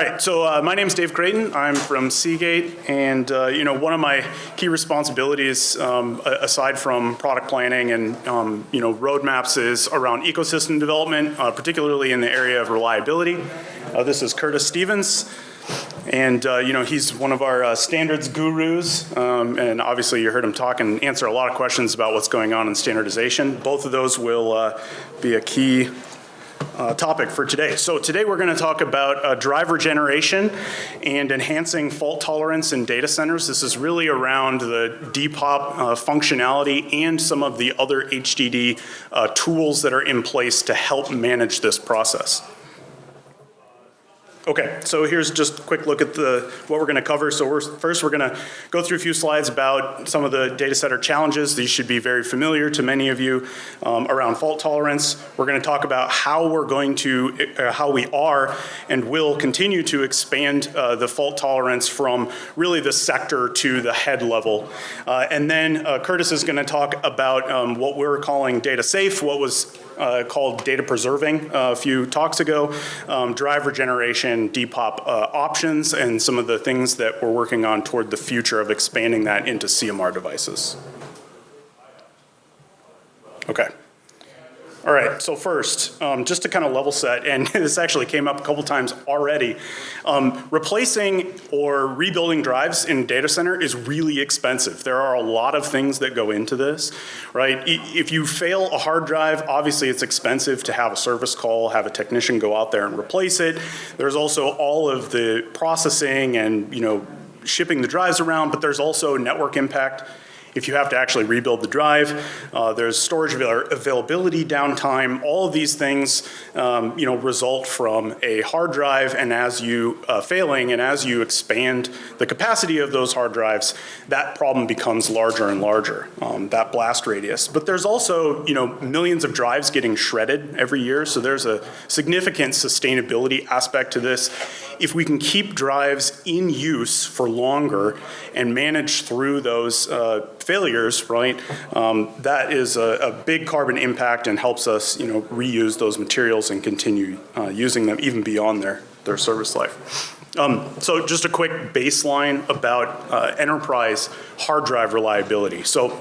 right, so my name's Dave Creighton. I'm from Seagate, and one of my key responsibilities, aside from product planning and roadmaps, is around ecosystem development, particularly in the area of reliability. This is Curtis Stevens, and he's one of our standards gurus, and obviously you heard him talk and answer a lot of questions about what's going on in standardization. Both of those will be a key topic for today. So today we're going to talk about drive regeneration and enhancing fault tolerance in data centers. This is really around the depop functionality and some of the other HDD tools that are in place to help manage this process. Okay, so here's just a quick look at what we're going to cover. So first we're going to go through a few slides about some of the data center challenges. These should be very familiar to many of you around fault tolerance. We're going to talk about how how we are and will continue to expand the fault tolerance from really the sector to the head level. And then Curtis is going to talk about what we're calling data safe, what was called data preserving a few talks ago, drive regeneration, depop options, and some of the things that we're working on toward the future of expanding that into CMR devices. Okay. All right, so first, just to kind of level set, and this actually came up a couple times already, replacing or rebuilding drives in a data center is really expensive. There are a lot of things that go into this, right? If you fail a hard drive, obviously it's expensive to have a service call, have a technician go out there and replace it. There's also all of the processing and shipping the drives around, but there's also network impact. If you have to actually rebuild the drive, there's storage availability downtime. All of these things, result from a hard drive, and as you failing, and as you expand the capacity of those hard drives, that problem becomes larger and larger, that blast radius. But there's also, millions of drives getting shredded every year, so there's a significant sustainability aspect to this. If we can keep drives in use for longer and manage through those failures, right, that is a big carbon impact and helps us, reuse those materials and continue using them even beyond their service life. So just a quick baseline about enterprise hard drive reliability. So,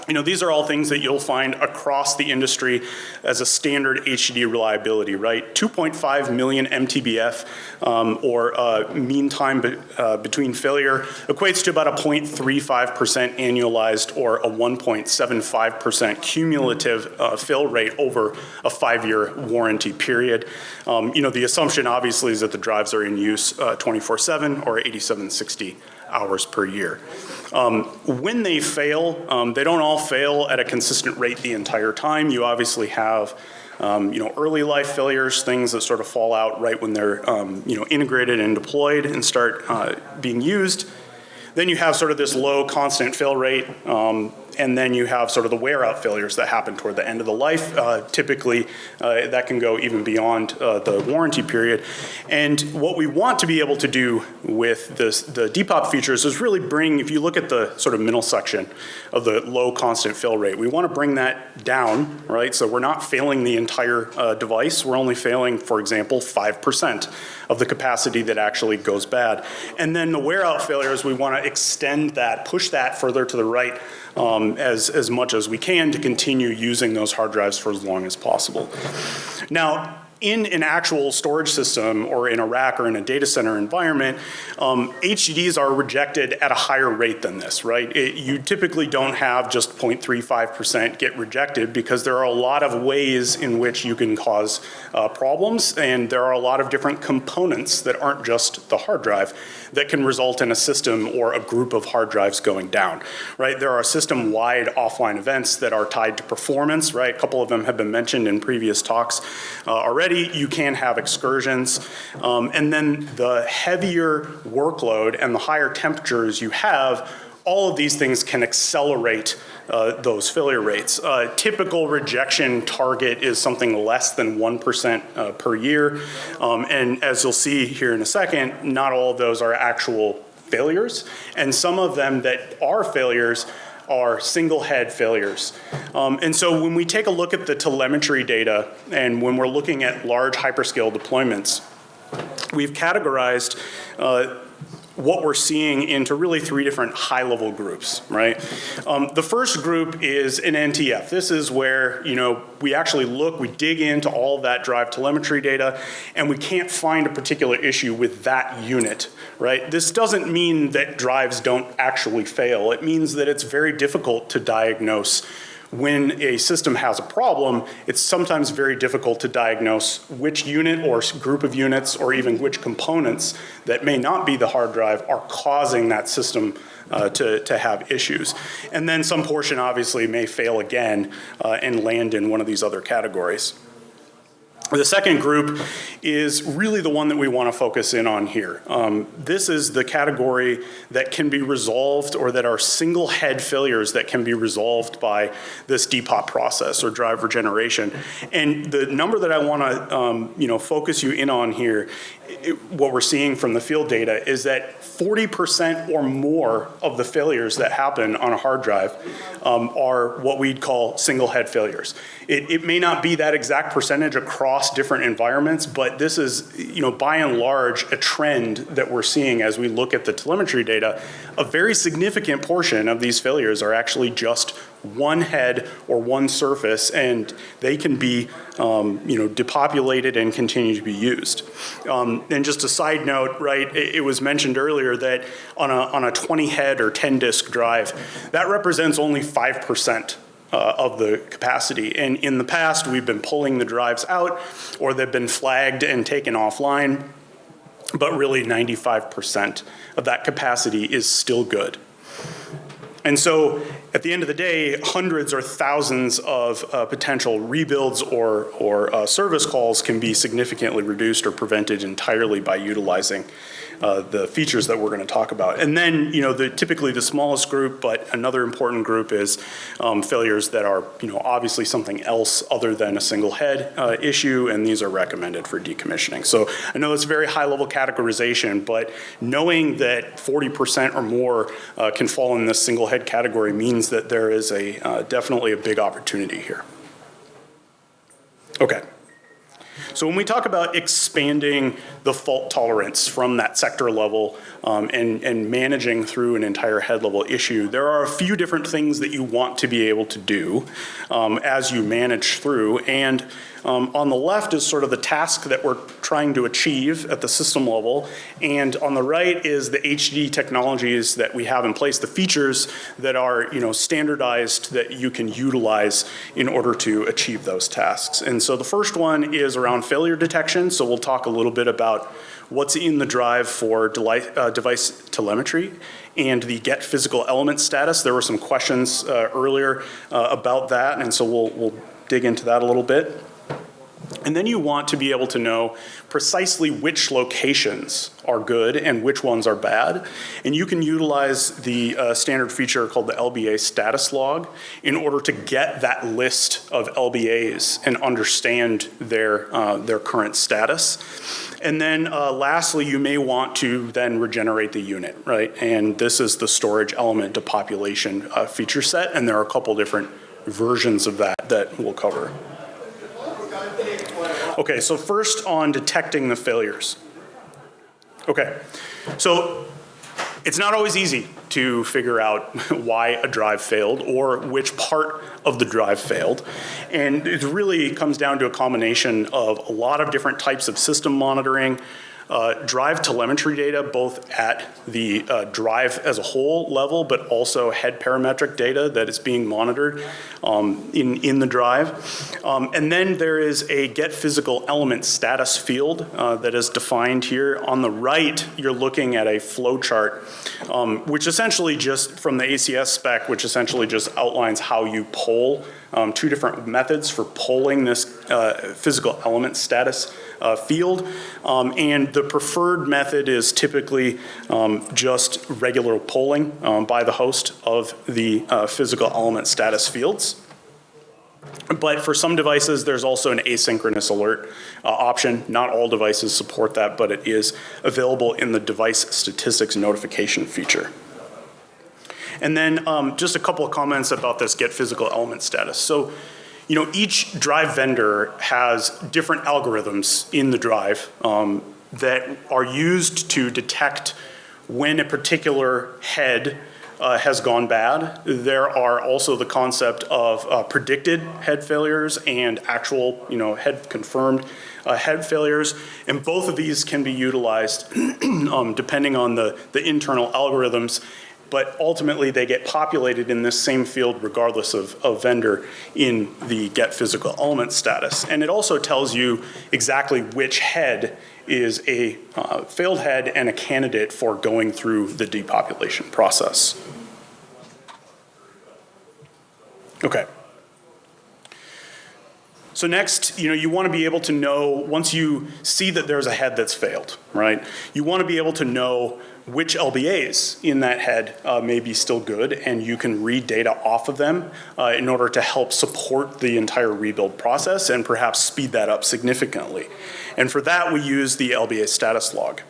these are all things that you'll find across the industry as a standard HDD reliability, right? 2.5 million MTBF, or mean time between failure, equates to about a 0.35% annualized or a 1.75% cumulative fail rate over a 5-year warranty period. The assumption obviously is that the drives are in use 24/7 or 8760 hours per year. When they fail, they don't all fail at a consistent rate the entire time. You obviously have early life failures, things that sort of fall out right when they're integrated and deployed and start being used. Then you have sort of this low constant fail rate, and then you have sort of the wear out failures that happen toward the end of the life. Typically, that can go even beyond the warranty period. And what we want to be able to do with the depop features is really bring, if you look at the sort of middle section of the low constant fail rate, we want to bring that down, right? So we're not failing the entire device. We're only failing, for example, 5% of the capacity that actually goes bad. And then the wear out failures, we want to extend that, push that further to the right as much as we can to continue using those hard drives for as long as possible. Now, in an actual storage system or in a rack or in a data center environment, HDDs are rejected at a higher rate than this, right? You typically don't have just 0.35% get rejected because there are a lot of ways in which you can cause problems, and there are a lot of different components that aren't just the hard drive that can result in a system or a group of hard drives going down, right? There are system-wide offline events that are tied to performance, right? A couple of them have been mentioned in previous talks already. You can have excursions, and then the heavier workload and the higher temperatures you have, all of these things can accelerate those failure rates. Typical rejection target is something less than 1% per year. And as you'll see here in a second, not all of those are actual failures. And some of them that are failures are single head failures. And so when we take a look at the telemetry data and when we're looking at large hyperscale deployments, we've categorized what we're seeing into really 3 different high-level groups, right? The first group is an NTF. This is where, we actually we dig into all of that drive telemetry data, and we can't find a particular issue with that unit, right? This doesn't mean that drives don't actually fail. It means that it's very difficult to diagnose. When a system has a problem, it's sometimes very difficult to diagnose which unit or group of units or even which components that may not be the hard drive are causing that system to have issues. And then some portion obviously may fail again and land in one of these other categories. The second group is really the one that we want to focus in on here. This is the category that can be resolved, or that are single head failures that can be resolved by this depop process or drive regeneration. And the number that I want to focus you in on here, what we're seeing from the field data is that 40% or more of the failures that happen on a hard drive are what we'd call single head failures. It may not be that exact percentage across different environments, but this is, by and large, a trend that we're seeing as we look at the telemetry data. A very significant portion of these failures are actually just one head or one surface, and they can be depopulated and continue to be used. And just a side note, right, it was mentioned earlier that on a 20 head or 10 disk drive, that represents only 5% of the capacity. And in the past, we've been pulling the drives out, or they've been flagged and taken offline, but really 95% of that capacity is still good. And so at the end of the day, hundreds or thousands of potential rebuilds or service calls can be significantly reduced or prevented entirely by utilizing the features that we're going to talk about. And then, typically the smallest group, but another important group is failures that are, obviously something else other than a single head issue, and these are recommended for decommissioning. So I know it's a very high level categorization, but knowing that 40% or more can fall in this single head category means that there is definitely a big opportunity here. Okay. So when we talk about expanding the fault tolerance from that sector level and managing through an entire head level issue, there are a few different things that you want to be able to do as you manage through. And on the left is sort of the task that we're trying to achieve at the system level. And on the right is the HD technologies that we have in place, the features that are standardized that you can utilize in order to achieve those tasks. And so the first one is around failure detection. So we'll talk a little bit about what's in the drive for device telemetry and the get physical element status. There were some questions earlier about that, and so we'll dig into that a little bit. And then you want to be able to know precisely which locations are good and which ones are bad. And you can utilize the standard feature called the LBA status log in order to get that list of LBAs and understand their current status. And then lastly, you may want to then regenerate the unit, right? And this is the storage element depopulation feature set, and there are a couple different versions of that we'll cover. Okay, so first on detecting the failures. Okay, so it's not always easy to figure out why a drive failed or which part of the drive failed. And it really comes down to a combination of a lot of different types of system monitoring, drive telemetry data, both at the drive as a whole level, but also head parametric data that is being monitored in the drive. And then there is a get physical element status field that is defined here. On the right, you're looking at a flow chart, which essentially just from the ACS spec, which essentially just outlines how you poll, two different methods for polling this physical element status field. And the preferred method is typically just regular polling by the host of the physical element status fields. But for some devices, there's also an asynchronous alert option. Not all devices support that, but it is available in the device statistics notification feature. And then just a couple of comments about this get physical element status. So, each drive vendor has different algorithms in the drive that are used to detect when a particular head has gone bad. There are also the concept of predicted head failures and actual, head confirmed head failures, and both of these can be utilized depending on the internal algorithms, but ultimately they get populated in this same field regardless of vendor in the get physical element status. And it also tells you exactly which head is a failed head and a candidate for going through the depopulation process. Okay. So next, you want to be able to know, once you see that there's a head that's failed, right? You want to be able to know which LBAs in that head may be still good, and you can read data off of them in order to help support the entire rebuild process and perhaps speed that up significantly. And for that, we use the LBA status log.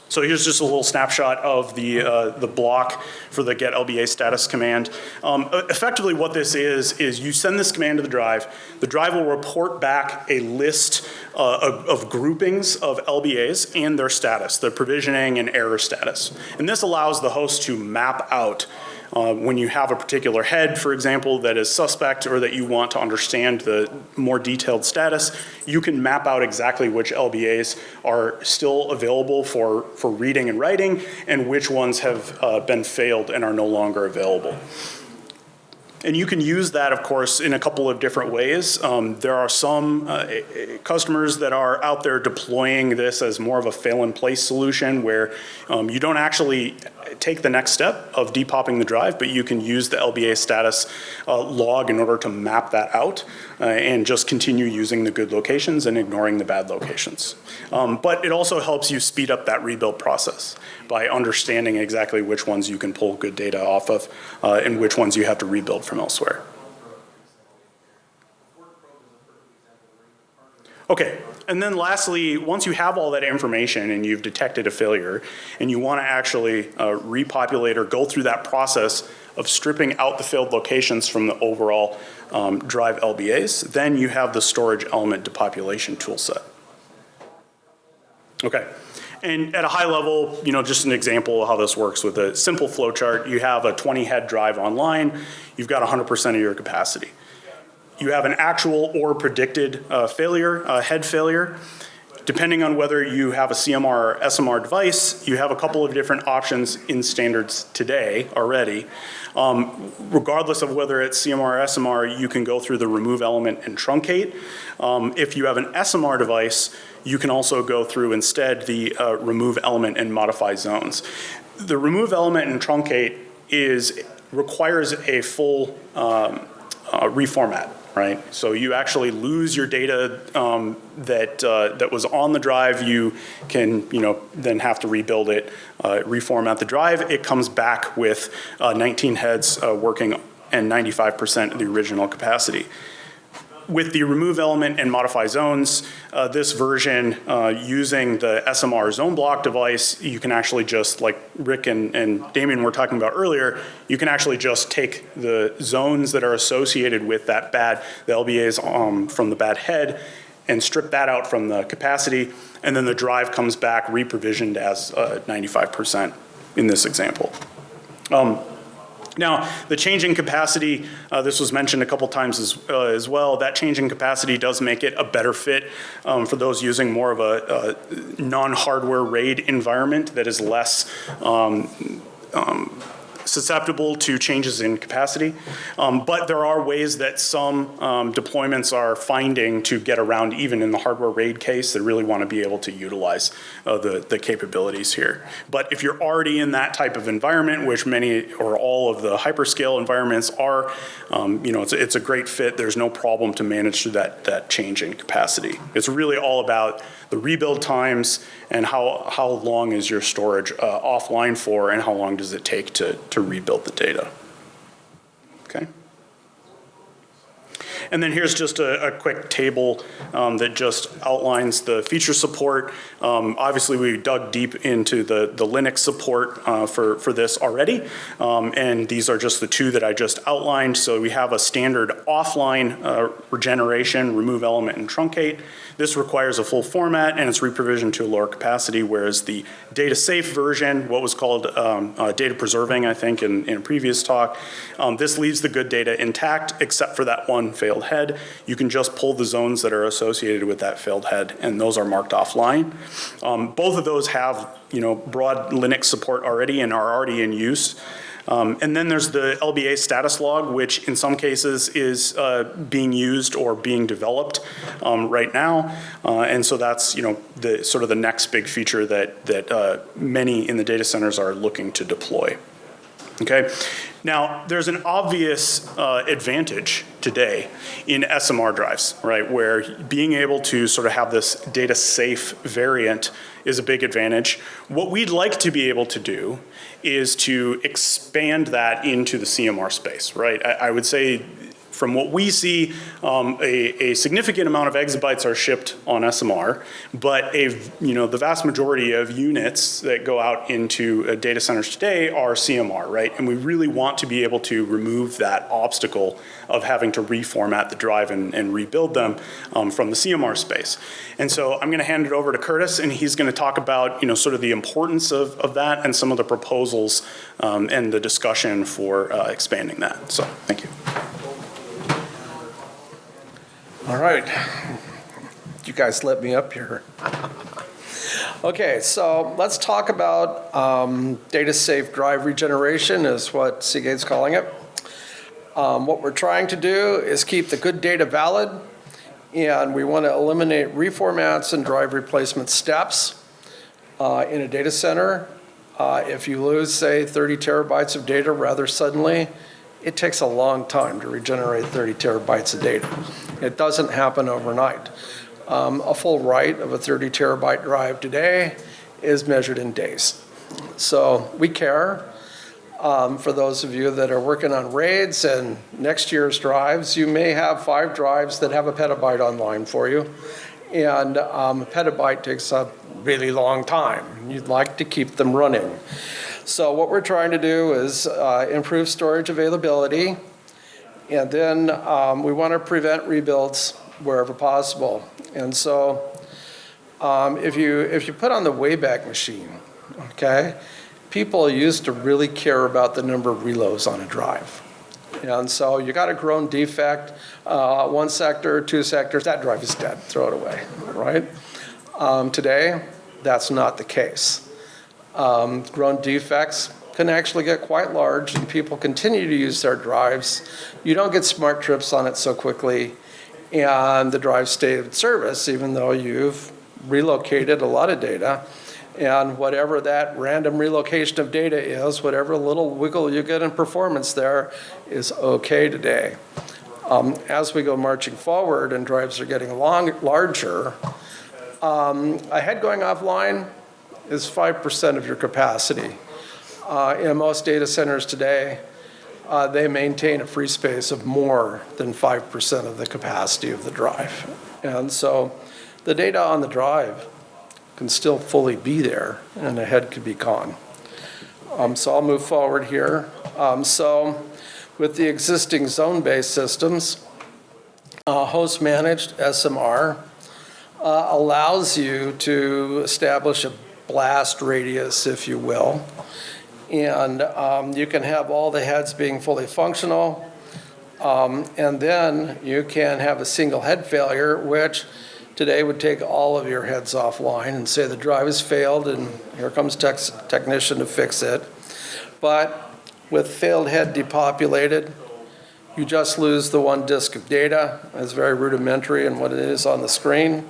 So here's just a little snapshot of the block for the get LBA status command. Effectively what this is you send this command to the drive will report back a list of groupings of LBAs and their status, their provisioning and error status. And this allows the host to map out when you have a particular head, for example, that is suspect or that you want to understand the more detailed status, you can map out exactly which LBAs are still available for reading and writing and which ones have been failed and are no longer available. And you can use that, of course, in a couple of different ways. There are some customers that are out there deploying this as more of a fail-in-place solution where you don't actually take the next step of depopping the drive, but you can use the LBA status log in order to map that out and just continue using the good locations and ignoring the bad locations. But it also helps you speed up that rebuild process by understanding exactly which ones you can pull good data off of and which ones you have to rebuild from elsewhere. Okay, and then lastly, once you have all that information and you've detected a failure and you want to actually repopulate or go through that process of stripping out the failed locations from the overall drive LBAs, then you have the storage element depopulation toolset. Okay. And at a high level, just an example of how this works with a simple flow chart. You have a 20 head drive online, you've got 100% of your capacity. You have an actual or predicted head failure. Depending on whether you have a CMR or SMR device, you have a couple of different options in standards today already. Regardless of whether it's CMR or SMR, you can go through the remove element and truncate. If you have an SMR device, you can also go through instead the remove element and modify zones. The remove element and truncate requires a full reformat. Right, so you actually lose your data that was on the drive. You can, then have to rebuild it, reformat the drive. It comes back with 19 heads working and 95% of the original capacity. With the remove element and modify zones, this version using the SMR zone block device, you can actually just, like Rick and Damien were talking about earlier, you can actually just take the zones that are associated with the LBAs from the bad head and strip that out from the capacity, and then the drive comes back reprovisioned as 95% in this example. Now, the change in capacity, this was mentioned a couple times as well. That change in capacity does make it a better fit for those using more of a non-hardware RAID environment that is less susceptible to changes in capacity. But there are ways that some deployments are finding to get around, even in the hardware RAID case, that really want to be able to utilize the capabilities here. But if you're already in that type of environment, which many or all of the hyperscale environments are, it's a great fit. There's no problem to manage through that change in capacity. It's really all about the rebuild times and how long is your storage offline for, and how long does it take to rebuild the data. Okay. And then here's just a quick table that just outlines the feature support. Obviously, we dug deep into the Linux support for this already, and these are just the two that I just outlined. So we have a standard offline regeneration, remove element and truncate. This requires a full format and it's reprovisioned to a lower capacity, whereas the data safe version, what was called data preserving, I think, in a previous talk, this leaves the good data intact except for that one failed head. You can just pull the zones that are associated with that failed head, and those are marked offline. Both of those have broad Linux support already and are already in use. And then there's the LBA status log, which in some cases is being used or being developed right now. And so that's the sort of the next big feature that many in the data centers are looking to deploy. Okay. Now, there's an obvious advantage today in SMR drives, right, where being able to sort of have this data safe variant is a big advantage. What we'd like to be able to do is to expand that into the CMR space, right? I would say from what we see, a significant amount of exabytes are shipped on SMR, but the vast majority of units that go out into data centers today are CMR, right? And we really want to be able to remove that obstacle of having to reformat the drive and rebuild them from the CMR space. And so I'm going to hand it over to Curtis, and he's going to talk about sort of the importance of that and some of the proposals and the discussion for expanding that. So thank you. All right, you guys let me up here. Okay, so let's talk about data safe drive regeneration is what Seagate's calling it. What we're trying to do is keep the good data valid, and we want to eliminate reformats and drive replacement steps in a data center. If you lose, say, 30 terabytes of data rather suddenly, it takes a long time to regenerate 30 terabytes of data. It doesn't happen overnight. A full write of a 30 terabyte drive today is measured in days. So we care. For those of you that are working on RAIDs and next year's drives, you may have 5 drives that have a petabyte online for you. And a petabyte takes a really long time. You'd like to keep them running. So what we're trying to do is improve storage availability, and then we want to prevent rebuilds wherever possible. And so if you put on the Wayback Machine, okay, people used to really care about the number of reloads on a drive. And so you got a grown defect, 1 sector, 2 sectors, that drive is dead, throw it away, right? Today, that's not the case. Grown defects can actually get quite large, and people continue to use their drives. You don't get smart trips on it so quickly, and the drives stay in service even though you've relocated a lot of data. And whatever that random relocation of data is, whatever little wiggle you get in performance there is okay today. As we go marching forward and drives are getting larger, a head going offline is 5% of your capacity. In most data centers today, they maintain a free space of more than 5% of the capacity of the drive. And so the data on the drive can still fully be there, and the head could be gone. So I'll move forward here. So with the existing zone-based systems, host-managed SMR allows you to establish a blast radius, if you will, and you can have all the heads being fully functional, and then you can have a single head failure, which today would take all of your heads offline and say the drive has failed and here comes technician to fix it. But with failed head depopulated, you just lose the 1 disk of data. It's very rudimentary in what it is on the screen.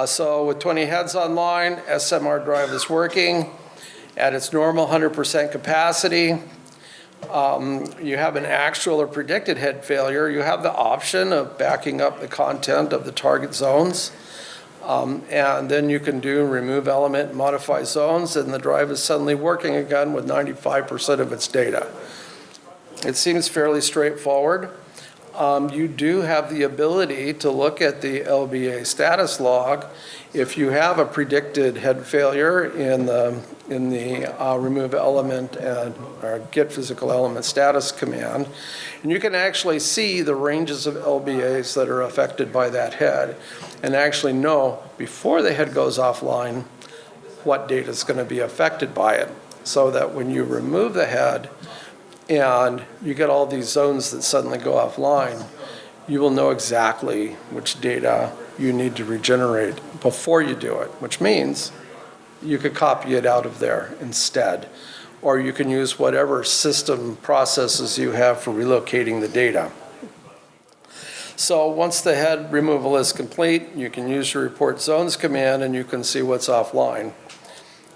So with 20 heads online, SMR drive is working at its normal 100% capacity. You have an actual or predicted head failure. You have the option of backing up the content of the target zones. And then you can do remove element, modify zones, and the drive is suddenly working again with 95% of its data. It seems fairly straightforward. you do have the ability to look at the LBA status log if you have a predicted head failure in the remove element and or get physical element status command. And you can actually see the ranges of LBAs that are affected by that head and actually know before the head goes offline what data is going to be affected by it, so that when you remove the head and you get all these zones that suddenly go offline, you will know exactly which data you need to regenerate before you do it, which means you could copy it out of there instead, or you can use whatever system processes you have for relocating the data. So once the head removal is complete, you can use your report zones command and you can see what's offline.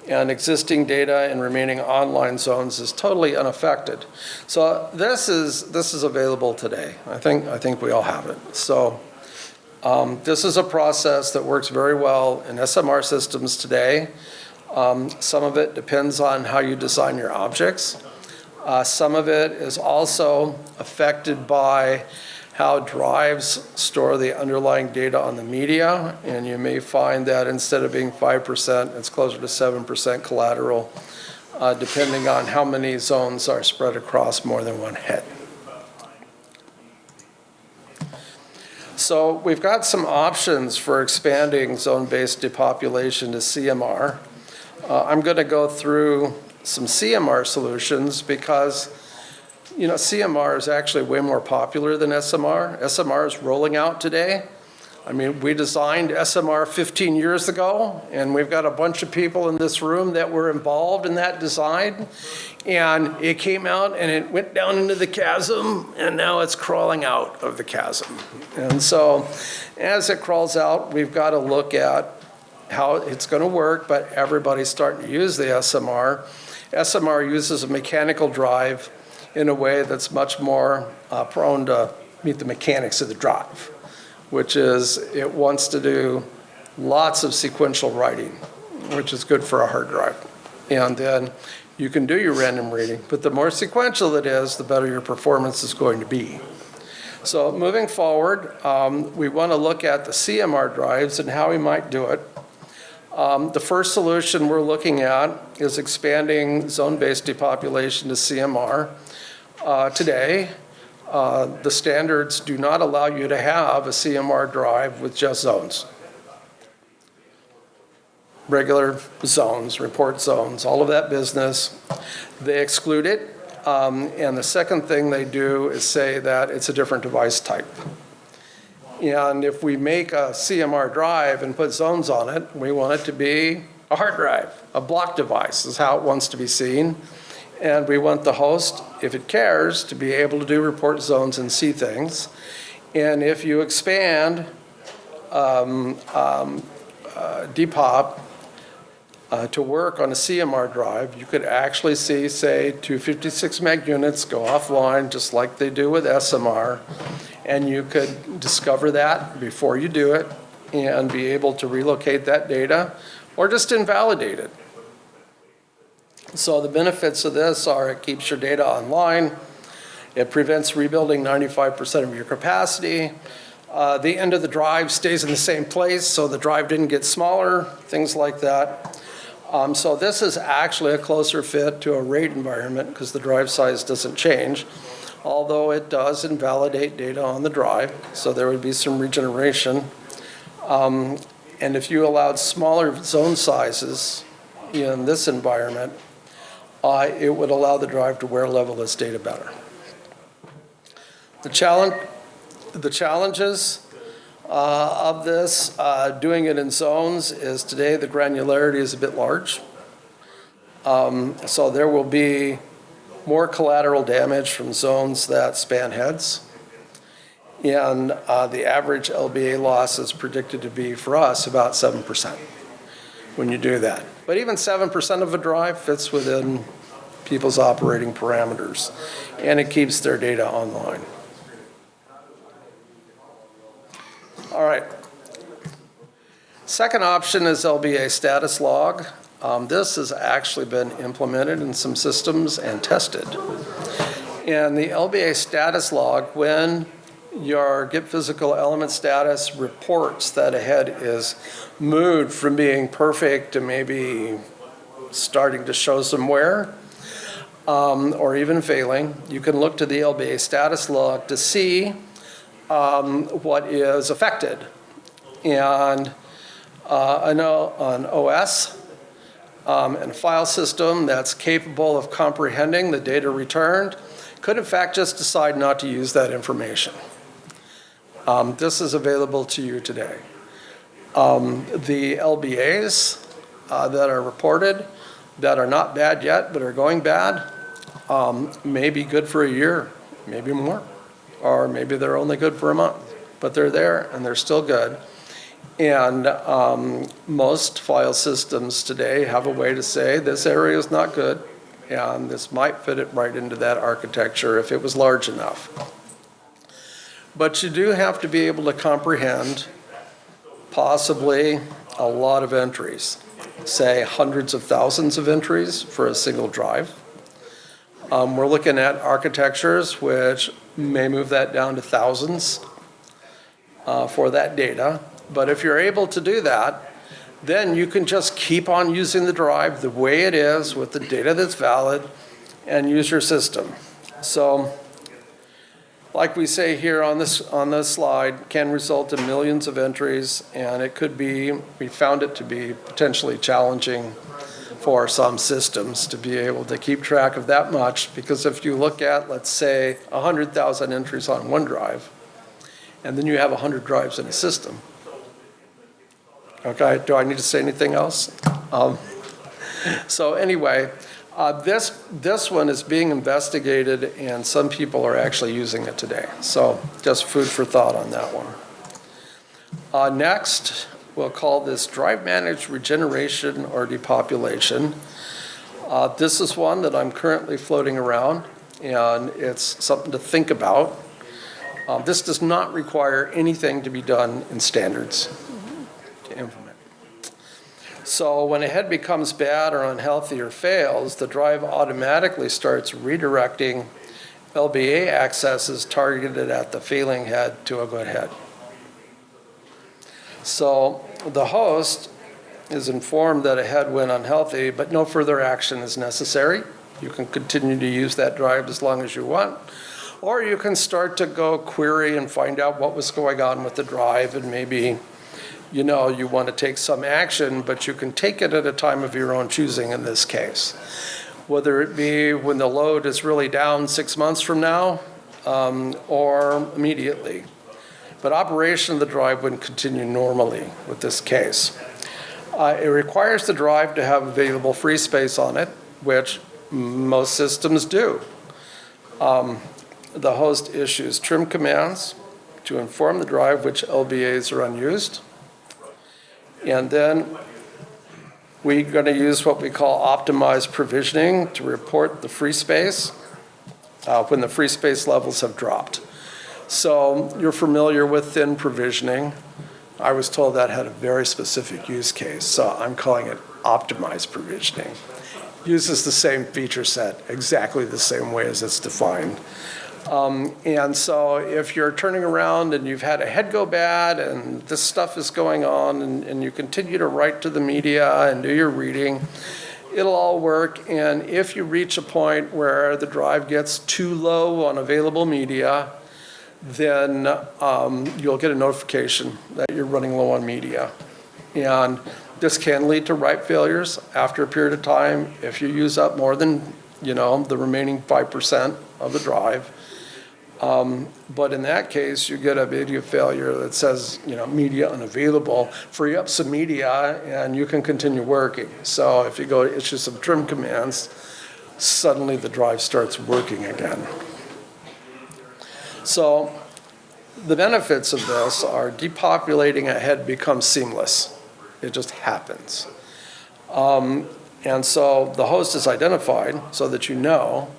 And existing data in remaining online zones is totally unaffected. So this is available today. I think we all have it. So this is a process that works very well in SMR systems today. Some of it depends on how you design your objects. Some of it is also affected by how drives store the underlying data on the media, and you may find that instead of being 5%, it's closer to 7% collateral, depending on how many zones are spread across more than one head. So we've got some options for expanding zone-based depopulation to CMR. I'm going to go through some CMR solutions because CMR is actually way more popular than SMR. SMR is rolling out today. I mean, we designed SMR 15 years ago, and we've got a bunch of people in this room that were involved in that design. And it came out and it went down into the chasm, and now it's crawling out of the chasm. And so as it crawls out, we've got to look at how it's going to work, but everybody's starting to use the SMR. SMR uses a mechanical drive in a way that's much more prone to meet the mechanics of the drive, which is it wants to do lots of sequential writing, which is good for a hard drive. And then you can do your random reading, but the more sequential it is, the better your performance is going to be. So moving forward, we want to look at the CMR drives and how we might do it. The first solution we're looking at is expanding zone-based depopulation to CMR. Today, the standards do not allow you to have a CMR drive with just zones. Regular zones, report zones, all of that business, they exclude it. And the second thing they do is say that it's a different device type. And if we make a CMR drive and put zones on it, we want it to be a hard drive, a block device is how it wants to be seen. And we want the host, if it cares, to be able to do report zones and see things. And if you expand depop to work on a CMR drive, you could actually see, say, 256 meg units go offline just like they do with SMR. And you could discover that before you do it and be able to relocate that data or just invalidate it. So the benefits of this are it keeps your data online, it prevents rebuilding 95% of your capacity, the end of the drive stays in the same place so the drive didn't get smaller, things like that. So this is actually a closer fit to a RAID environment because the drive size doesn't change, although it does invalidate data on the drive, so there would be some regeneration. And if you allowed smaller zone sizes in this environment, it would allow the drive to wear level its data better. The challenges of this, doing it in zones, is today the granularity is a bit large. So there will be more collateral damage from zones that span heads. And the average LBA loss is predicted to be, for us, about 7% when you do that. But even 7% of a drive fits within people's operating parameters, and it keeps their data online. All right. Second option is LBA status log. This has actually been implemented in some systems and tested. And the LBA status log, when your get physical element status reports that a head is moved from being perfect to maybe starting to show some wear, or even failing. You can look to the LBA status log to see what is affected. And I know an OS and a file system that's capable of comprehending the data returned could in fact just decide not to use that information. This is available to you today. The LBAs that are reported that are not bad yet but are going bad may be good for a year, maybe more, or maybe they're only good for a month, but they're there and they're still good. And most file systems today have a way to say this area is not good and this might fit it right into that architecture if it was large enough. But you do have to be able to comprehend possibly a lot of entries, say hundreds of thousands of entries for a single drive. We're looking at architectures which may move that down to thousands for that data. But if you're able to do that, then you can just keep on using the drive the way it is with the data that's valid and use your system. So, like we say here on this slide, can result in millions of entries, and it could be, we found it to be potentially challenging for some systems to be able to keep track of that much, because if you look at, let's say, 100,000 entries on one drive, and then you have 100 drives in a system. Okay, do I need to say anything else? So anyway, this one is being investigated and some people are actually using it today. So just food for thought on that one. Next, we'll call this Drive Managed Regeneration or Depopulation. This is one that I'm currently floating around and it's something to think about. This does not require anything to be done in standards to implement. So when a head becomes bad or unhealthy or fails, the drive automatically starts redirecting LBA accesses targeted at the failing head to a good head. So the host is informed that a head went unhealthy, but no further action is necessary. You can continue to use that drive as long as you want. Or you can start to go query and find out what was going on with the drive, and maybe you know you want to take some action, but you can take it at a time of your own choosing in this case. Whether it be when the load is really down 6 months from now or immediately. But operation of the drive would continue normally with this case. It requires the drive to have available free space on it, which most systems do. The host issues trim commands to inform the drive which LBAs are unused. And then we're going to use what we call optimized provisioning to report the free space when the free space levels have dropped. So you're familiar with thin provisioning. I was told that had a very specific use case, so I'm calling it optimized provisioning. Uses the same feature set exactly the same way as it's defined. And so if you're turning around and you've had a head go bad and this stuff is going on and you continue to write to the media and do your reading, it'll all work. And if you reach a point where the drive gets too low on available media, then you'll get a notification that you're running low on media. And this can lead to write failures after a period of time if you use up more than the remaining 5% of the drive. But in that case, you get a media failure that says, media unavailable, free up some media, and you can continue working. So if you go to issue some trim commands, suddenly the drive starts working again. So the benefits of this are depopulating a head becomes seamless. It just happens. And so the host is identified so that you know.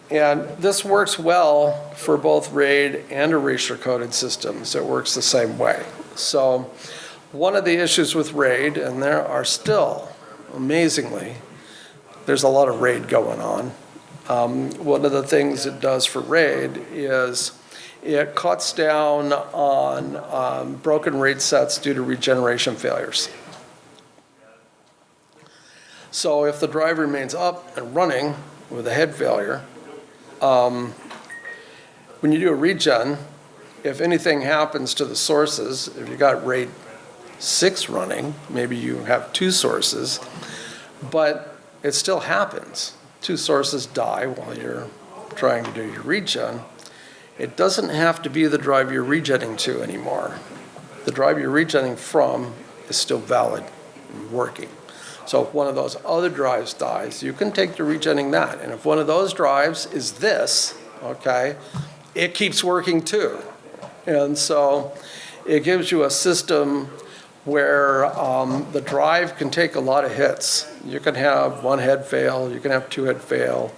And this works well for both RAID and erasure-coded systems. It works the same way. So one of the issues with RAID, and there are still, amazingly, there's a lot of RAID going on. one of the things it does for RAID is it cuts down on broken RAID sets due to regeneration failures. So if the drive remains up and running with a head failure, when you do a regen, if anything happens to the sources, if you got RAID 6 running, maybe you have 2 sources, but it still happens. 2 sources die while you're trying to do your regen. It doesn't have to be the drive you're regenning to anymore. The drive you're regenning from is still valid and working. So if one of those other drives dies, you can take to regenning that. And if one of those drives is this, okay, it keeps working too. And so it gives you a system where the drive can take a lot of hits. You can have 1 head fail, you can have 2 head fail.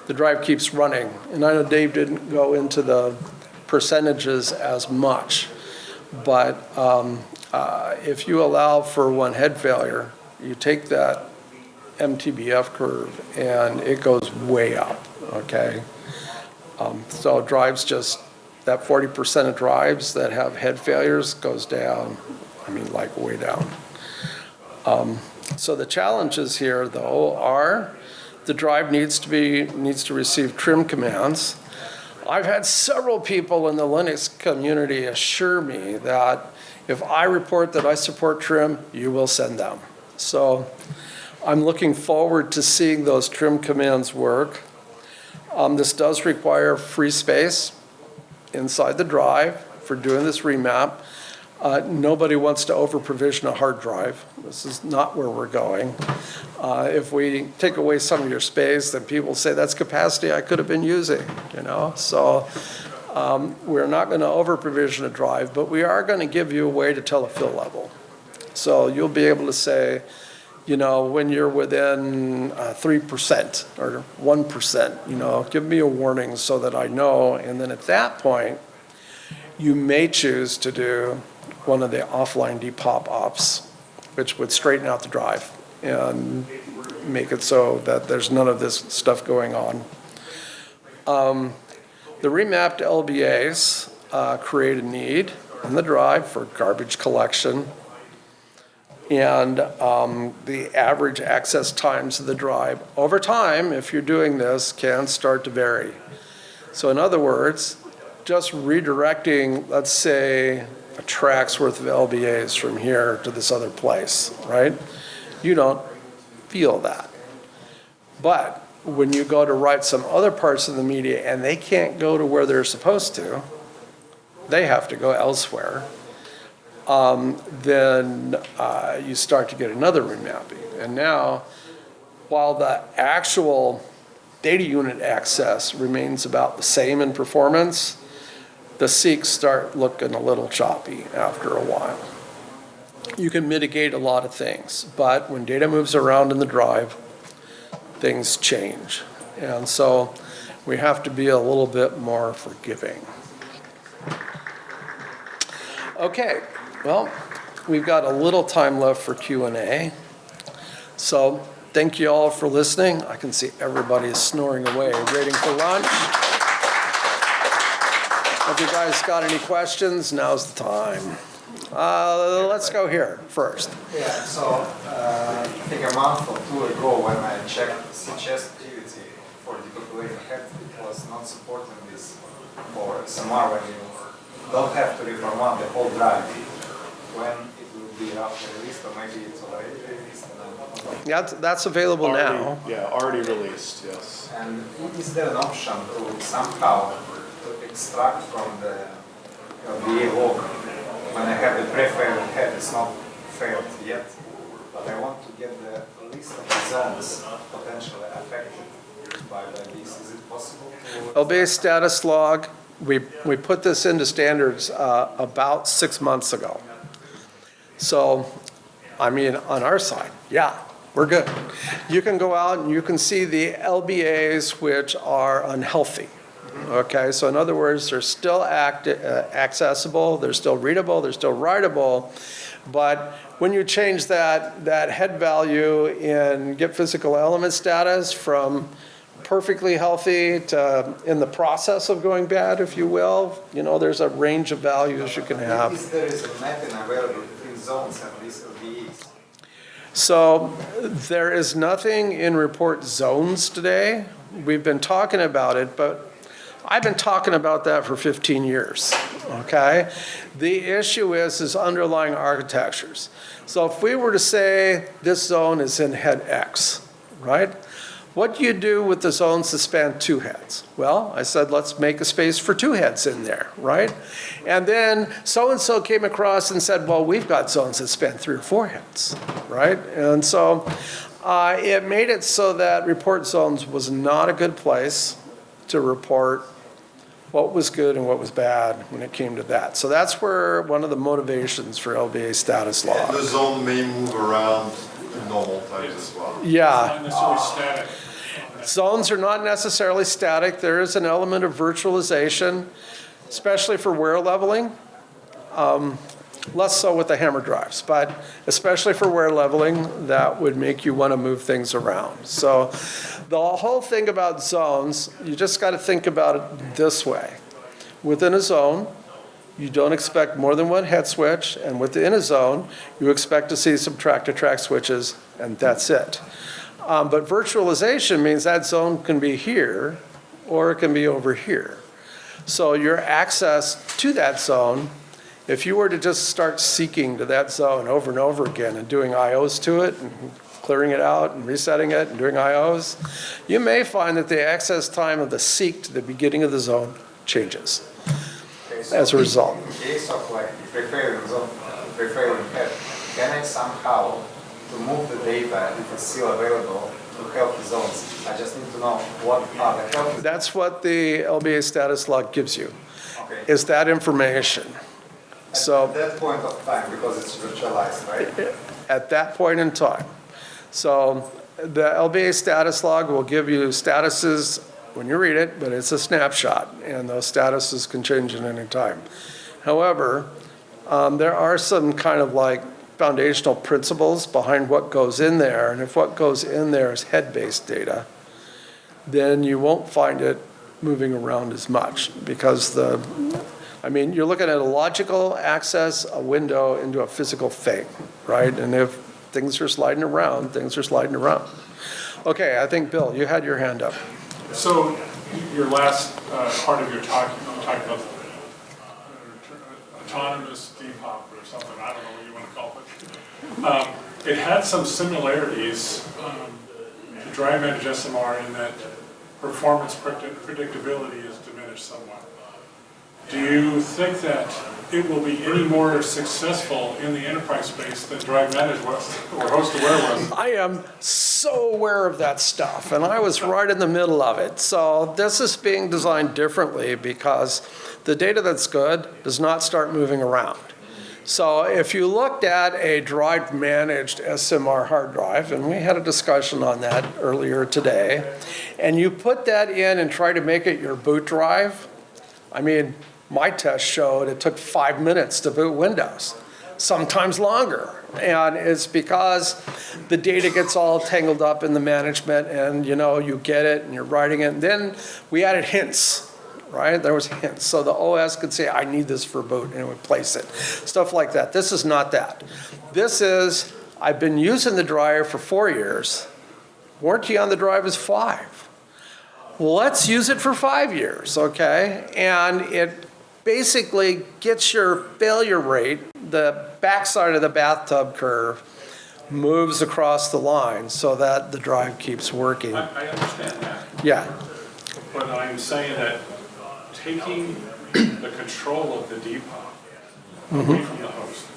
The drive keeps running. And I know Dave didn't go into the percentages as much, but if you allow for 1 head failure, you take that MTBF curve and it goes way up, okay? So drives just, that 40% of drives that have head failures goes down, I mean, like way down. So the challenges here, though, are the drive needs to receive trim commands. I've had several people in the Linux community assure me that if I report that I support trim, you will send them. So I'm looking forward to seeing those trim commands work. This does require free space inside the drive for doing this remap. Nobody wants to over-provision a hard drive. This is not where we're going. If we take away some of your space, then people say that's capacity I could have been using, you know? So we're not going to over-provision a drive, but we are going to give you a way to tell a fill level. So you'll be able to say, you know, when you're within 3% or 1%, you know, give me a warning so that I know. And then at that point, you may choose to do one of the offline depop ops, which would straighten out the drive and make it so that there's none of this stuff going on. The remapped LBAs create a need in the drive for garbage collection, and the average access times of the drive over time, if you're doing this, can start to vary. So in other words, just redirecting, let's say, a track's worth of LBAs from here to this other place, right? You don't feel that. But when you go to write some other parts of the media and they can't go to where they're supposed to, they have to go elsewhere, then you start to get another remapping. And now, while the actual data unit access remains about the same in performance, the seeks start looking a little choppy after a while. You can mitigate a lot of things, but when data moves around in the drive, things change. And so we have to be a little bit more forgiving. Okay, well, we've got a little time left for Q&A. So thank you all for listening. I can see everybody is snoring away, waiting for lunch. If you guys got any questions, now's the time. Let's go here first. Yeah, so I think a month or 2 ago when I checked suggest activity for depopulating head, it was not supporting this for SMR when you don't have to reformat the whole drive. When it will be roughly released, or maybe it's already released? Yeah, that's available now. Yeah, already released, yes. And is there an option to somehow to extract from the VA log when I have the pre-failed head, it's not failed yet, but I want to get the list of the zones potentially affected by this. Is it possible? LBA status log, we put this into standards about 6 months ago. So, I mean, on our side, yeah, we're good. You can go out and you can see the LBAs which are unhealthy. Okay, so in other words, they're still accessible, they're still readable, they're still writable, but when you change that head value in get physical element status from perfectly healthy to in the process of going bad, if you will. You know, there's a range of values you can have. Is there is a mapping available between zones and these LBEs? So there is nothing in report zones today. We've been talking about it, but I've been talking about that for 15 years, okay? The issue is underlying architectures. So if we were to say this zone is in head X, right? What do you do with the zones that span 2 heads? Well, I said, let's make a space for 2 heads in there, right? And then so-and-so came across and said, well, we've got zones that span 3 or 4 heads, right? And so it made it so that report zones was not a good place to report what was good and what was bad when it came to that. So that's where one of the motivations for LBA status law. And the zone may move around in normal times as well. Yeah. Not necessarily static. Zones are not necessarily static. There is an element of virtualization, especially for wear leveling. Less so with the hammer drives, but especially for wear leveling, that would make you want to move things around. So the whole thing about zones, you just got to think about it this way. Within a zone, you don't expect more than one head switch, and within a zone, you expect to see some track-to-track switches, and that's it. But virtualization means that zone can be here, or it can be over here. So your access to that zone, if you were to just start seeking to that zone over and over again and doing IOs to it and clearing it out and resetting it and doing IOs, you may find that the access time of the seek to the beginning of the zone changes Okay, so as a result. in case of like preferring zone, preferring head, can I somehow to move the data if it's still available to healthy zones? I just need to know what are the healthy. That's what the LBA status log gives you, Okay. is that information. So At that point of time, because it's virtualized, right? at that point in time. So the LBA status log will give you statuses when you read it, but it's a snapshot, and those statuses can change at any time. However, there are some kind of like foundational principles behind what goes in there, and if what goes in there is head-based data, then you won't find it moving around as much, because you're looking at a logical access, a window into a physical thing, right? And if things are sliding around, things are sliding around. Okay, I think, Bill, you had your hand up. So your last part of your talk, you talked about autonomous depop or something, I don't know what you want to call it. It had some similarities to drive managed SMR in that performance predictability is diminished somewhat. Do you think that it will be any more successful in the enterprise space than Drive Managed was, or host-aware was? I am so aware of that stuff, and I was right in the middle of it. So this is being designed differently because the data that's good does not start moving around. So if you looked at a Drive Managed SMR hard drive, and we had a discussion on that earlier today, and you put that in and try to make it your boot drive, my test showed it took 5 minutes to boot Windows, sometimes longer. And it's because the data gets all tangled up in the management, and you get it and you're writing it. And then we added hints, right? There was hints. So the OS could say, I need this for boot, and it would place it. Stuff like that. This is not that. This is, I've been using the drive for 4 years. Warranty on the drive is 5. Let's use it for 5 years, okay? And it basically gets your failure rate, the backside of the bathtub curve, moves across the line so that the drive keeps working. I understand that, Yeah, but I'm saying that taking the control of the depot away from the host.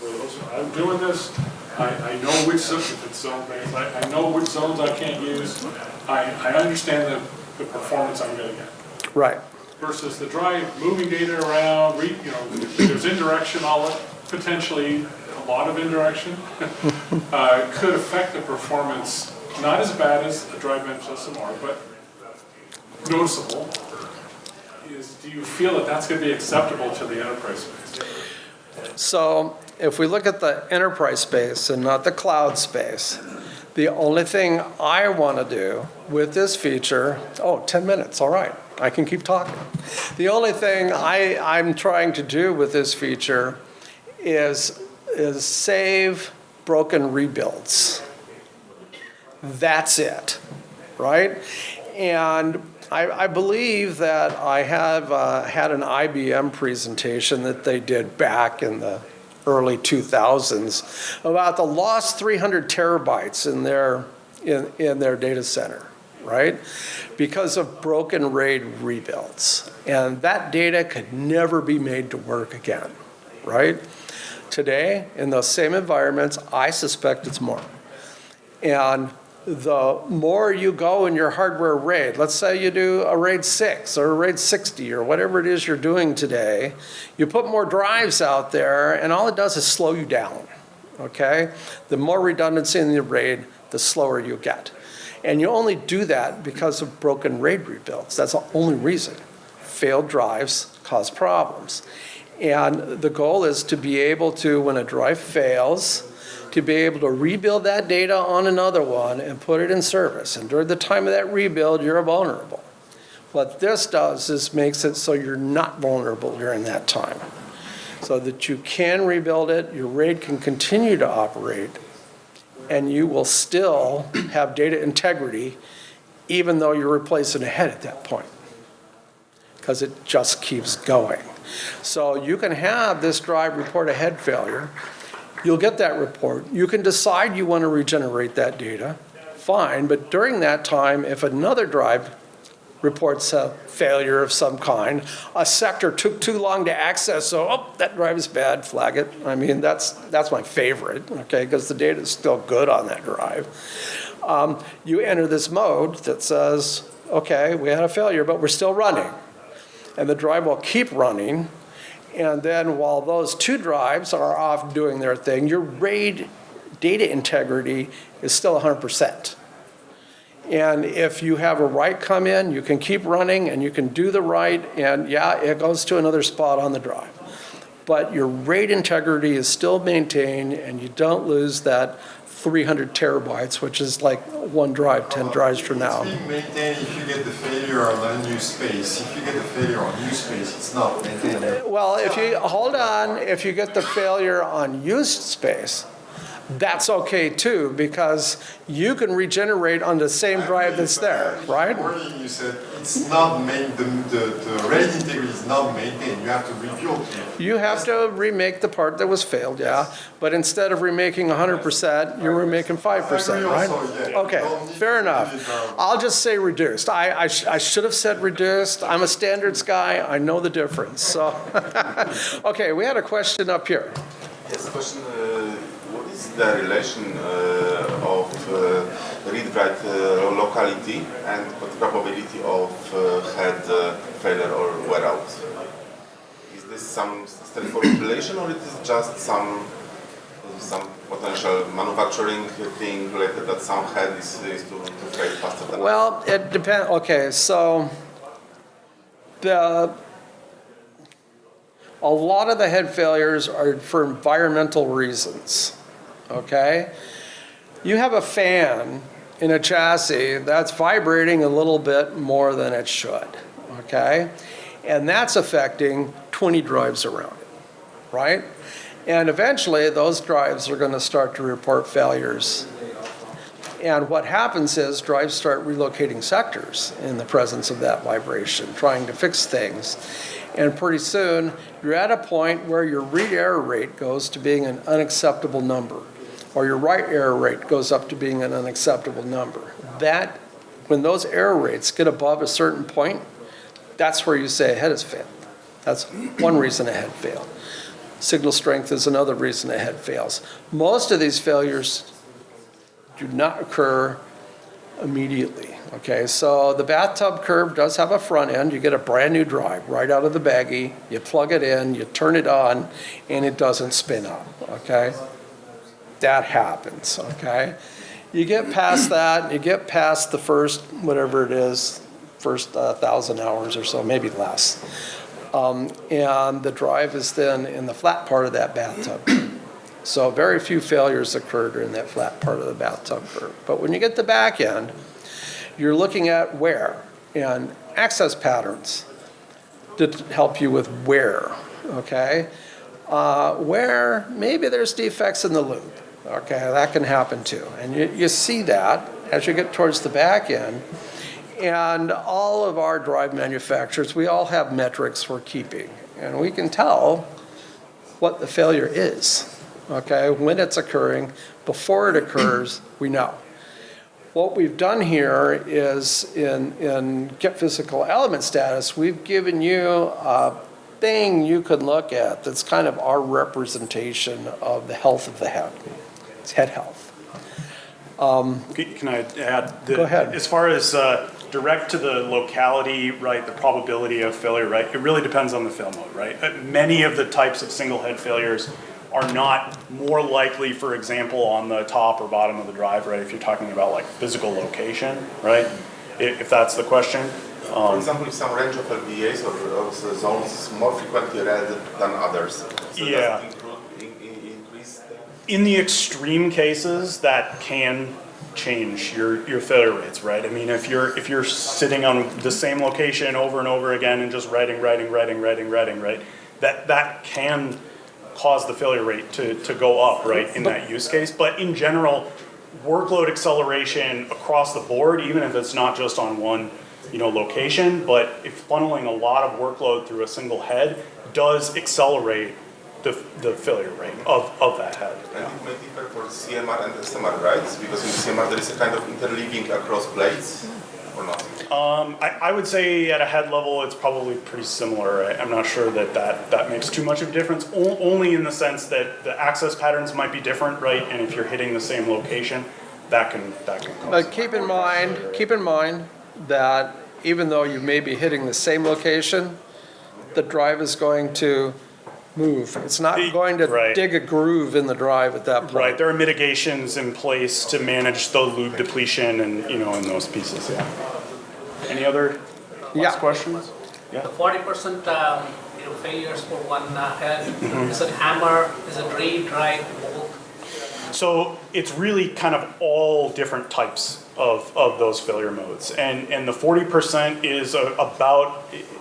I'm doing this, I know which zones, if it's zone-based, I know which zones I can't use. I understand the performance I'm gonna get. right. Versus the drive, moving data around, there's indirection, potentially a lot of indirection, could affect the performance, not as bad as a drive managed SMR, but noticeable. Do you feel that that's going to be acceptable to the enterprise space? So if we look at the enterprise space and not the cloud space, The only thing I want to do with this feature, 10 minutes, all right, I can keep talking. The only thing I'm trying to do with this feature is save broken rebuilds. That's it, right? And I believe that I have had an IBM presentation that they did back in the early 2000s about the lost 300 terabytes in their data center, right? Because of broken RAID rebuilds. And that data could never be made to work again, right? Today, in those same environments, I suspect it's more. And the more you go in your hardware RAID, let's say you do a RAID 6 or a RAID 60 or whatever it is you're doing today, you put more drives out there and all it does is slow you down, okay? The more redundancy in the RAID, the slower you get. And you only do that because of broken RAID rebuilds. That's the only reason. Failed drives cause problems. And the goal is to be able to, when a drive fails, to be able to rebuild that data on another one and put it in service. And during the time of that rebuild, you're vulnerable. What this does is makes it so you're not vulnerable during that time. So that you can rebuild it, your RAID can continue to operate, and you will still have data integrity even though you're replacing a head at that point. Because it just keeps going. So you can have this drive report a head failure. You'll get that report. You can decide you want to regenerate that data, fine, but during that time, if another drive reports a failure of some kind, a sector took too long to access, so, that drive is bad, flag it. I mean, that's my favorite, okay, because the data is still good on that drive. You enter this mode that says, okay, we had a failure, but we're still running. And the drive will keep running. And then while those two drives are off doing their thing, your RAID data integrity is still 100%. And if you have a write come in, you can keep running and you can do the write, and yeah, it goes to another spot on the drive. But your RAID integrity is still maintained and you don't lose that 300 terabytes, which is like one drive, 10 drives from now. It's being maintained if you get the failure on unused space. If you get the failure on used space, it's not maintained. Well, if you, hold on, if you get the failure on used space, that's okay too, because you can regenerate on the same drive that's there, right? Wording you said it's not maintained, the RAID integrity is not maintained. You have to rebuild it. You have to remake the part that was failed, yeah. But instead of remaking 100%, you're remaking 5%, right? Okay, fair enough. I'll just say reduced. I should have said reduced. I'm a standards guy. I know the difference. So, okay, we had a question up here. Yes, question. What is the relation of read-write locality and the probability of head failure or wear out? Is this some straightforward relation, or it is just some potential manufacturing thing related that some head is to fail faster than Well, it depends. Okay, so a lot of the head failures are for environmental reasons, okay? You have a fan in a chassis that's vibrating a little bit more than it should, okay? And that's affecting 20 drives around it, right? And eventually those drives are gonna start to report failures. And what happens is drives start relocating sectors in the presence of that vibration, trying to fix things. And pretty soon, you're at a point where your read error rate goes to being an unacceptable number, or your write error rate goes up to being an unacceptable number. That, when those error rates get above a certain point, that's where you say a head has failed. That's one reason a head failed. Signal strength is another reason a head fails. Most of these failures do not occur immediately. Okay, so the bathtub curve does have a front end. You get a brand new drive right out of the baggie. You plug it in, you turn it on, and it doesn't spin up, okay? That happens, okay? You get past that, you get past the first, whatever it is, first 1,000 hours or so, maybe less. And the drive is then in the flat part of that bathtub. So very few failures occur during that flat part of the bathtub curve. But when you get the back end, you're looking at wear and access patterns to help you with wear, okay? Where maybe there's defects in the loop, okay? That can happen too. And you see that as you get towards the back end. And all of our drive manufacturers, we all have metrics we're keeping. And we can tell what the failure is, okay? When it's occurring, before it occurs, we know. What we've done here is in Get Physical Element Status, we've given you a thing you can look at that's kind of our representation of the health of the head. It's head health. Can I add? Go ahead. As far as direct to the locality, right, the probability of failure, right, it really depends on the fail mode, right? Many of the types of single head failures are not more likely, for example, on the top or bottom of the drive, right, if you're talking about like physical location, right, if that's the question. For example, if some range of LVAs or zones is more frequently read than others. So Yeah. does it increase the... In the extreme cases, that can change your failure rates, right? I mean, if you're sitting on the same location over and over again and just writing, right, that can cause the failure rate to go up, right, in that use case. But in general, workload acceleration across the board, even if it's not just on one, location, but if funneling a lot of workload through a single head does accelerate the failure rate of that head. And it may differ for CMR and SMR, right? Because in CMR there is a kind of interleaving across blades, or not? I would say at a head level it's probably pretty similar. I'm not sure that makes too much of a difference, only in the sense that the access patterns might be different, right? And if you're hitting the same location, that can cause. But keep in mind that even though you may be hitting the same location, the drive is going to move. It's not going to Right. dig a groove in the drive at that point. Right, there are mitigations in place to manage the lube depletion and, in those pieces, yeah. Any other Yeah. last questions? Yeah. The 40% failures for one head, is it hammer, is it reed, drive, bolt? So it's really kind of all different types of those failure modes. And the 40% is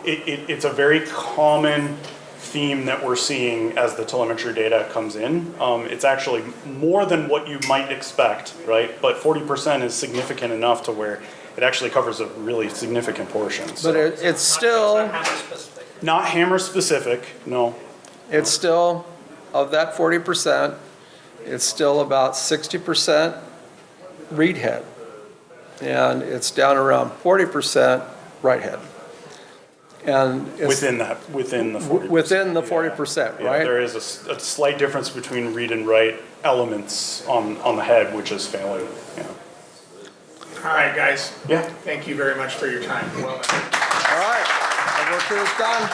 it's a very common theme that we're seeing as the telemetry data comes in. It's actually more than what you might expect, right? But 40% is significant enough to where it actually covers a really significant portion. So But it's still, Hammer specific. not hammer specific, no. it's still, of that 40%, it's still about 60% reed head. And it's down around 40% right head. And it's Within the 40%. within the 40%, Yeah, right? there is a slight difference between read and write elements on the head, which is failing, yeah. All right, guys. Yeah. Thank you very much for your time. Well done. All right, our work here is done.